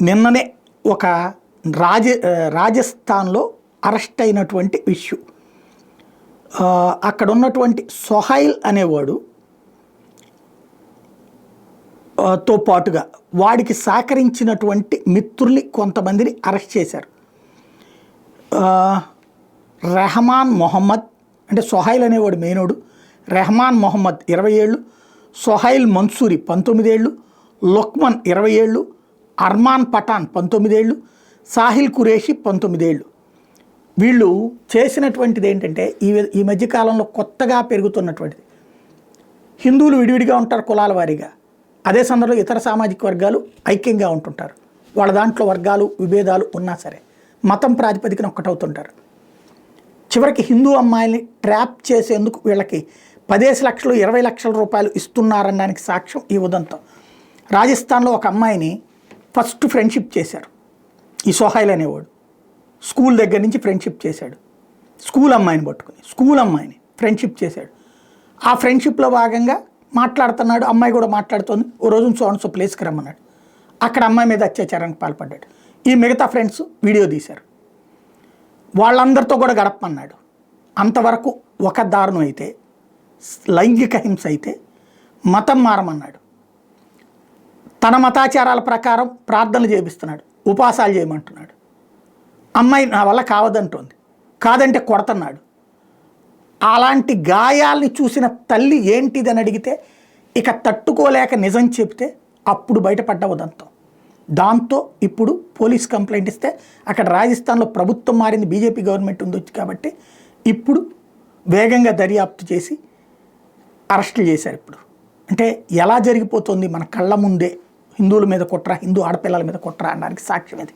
నిన్ననే ఒక రాజస్థాన్లో అరెస్ట్ అయినటువంటి ఇష్యూ. అక్కడ ఉన్నటువంటి సొహైల్ అనేవాడు తో పాటుగా వాడికి సహకరించినటువంటి మిత్రుల్ని కొంతమందిని అరెస్ట్ చేశారు. రెహమాన్ మొహమ్మద్ అంటే సొహైల్ అనేవాడు మెయినోడు. రెహమాన్ మొహమ్మద్ 20 ఏళ్ళు, సొహైల్ మన్సూరి 19 ఏళ్ళు, లుక్మన్ 20 ఏళ్ళు, అర్మాన్ పఠాన్ 19 ఏళ్ళు, సాహిల్ కురేషి 19 ఏళ్ళు. వీళ్ళు చేసినటువంటిది ఏంటంటే ఈ మధ్యకాలంలో కొత్తగా పెరుగుతున్నటువంటిది. హిందువులు విడివిడిగా ఉంటారు కులాల వారీగా, అదే సందర్భంలో ఇతర సామాజిక వర్గాలు ఐక్యంగా ఉంటుంటారు. వాళ్ళ దాంట్లో వర్గాలు విభేదాలు ఉన్నా సరే మతం ప్రాతిపదికన ఒక్కటవుతుంటారు. చివరికి హిందూ అమ్మాయిల్ని ట్రాప్ చేసేందుకు వీళ్ళకి 10 లక్షలు 20 లక్షల రూపాయలు ఇస్తున్నారనడానికి సాక్ష్యం ఈ ఉదంతం. రాజస్థాన్లో ఒక అమ్మాయిని ఫస్ట్ ఫ్రెండ్షిప్ చేశారు. ఈ సొహైల్ అనేవాడు స్కూల్ దగ్గర నుంచి ఫ్రెండ్షిప్ చేశాడు. స్కూల్ అమ్మాయిని పట్టుకుని స్కూల్ అమ్మాయిని ఫ్రెండ్షిప్ చేశాడు. ఆ ఫ్రెండ్షిప్లో భాగంగా మాట్లాడుతున్నాడు, అమ్మాయి కూడా మాట్లాడుతుంది. ఓ రోజు సో ప్లేస్కి రమ్మన్నాడు. అక్కడ అమ్మాయి మీద అత్యాచారానికి పాల్పడ్డాడు. ఈ మిగతా ఫ్రెండ్స్ వీడియో తీశారు. వాళ్ళందరితో కూడా గడపమన్నాడు. అంతవరకు ఒక దారుణం అయితే, లైంగిక హింస అయితే మతం మారమన్నాడు. తన మతాచారాల ప్రకారం ప్రార్థనలు చేపిస్తున్నాడు, ఉపవాసాలు చేయమంటున్నాడు. అమ్మాయి నా వల్ల కావదంటోంది, కాదంటే కొడుతున్నాడు. అలాంటి గాయాల్ని చూసిన తల్లి ఏంటిదని అడిగితే ఇక తట్టుకోలేక నిజం చెప్తే అప్పుడు బయటపడ్డ ఉదంతం. దాంతో ఇప్పుడు పోలీస్ కంప్లైంట్ ఇస్తే అక్కడ రాజస్థాన్లో ప్రభుత్వం మారింది, బీజేపీ గవర్నమెంట్ ఉంది కాబట్టి ఇప్పుడు వేగంగా దర్యాప్తు చేసి అరెస్టులు చేశారు. ఇప్పుడు అంటే ఎలా జరిగిపోతుంది మన కళ్ళ ముందే హిందువుల మీద కుట్ర, హిందూ ఆడపిల్లల మీద కుట్ర అనడానికి సాక్ష్యం ఇది.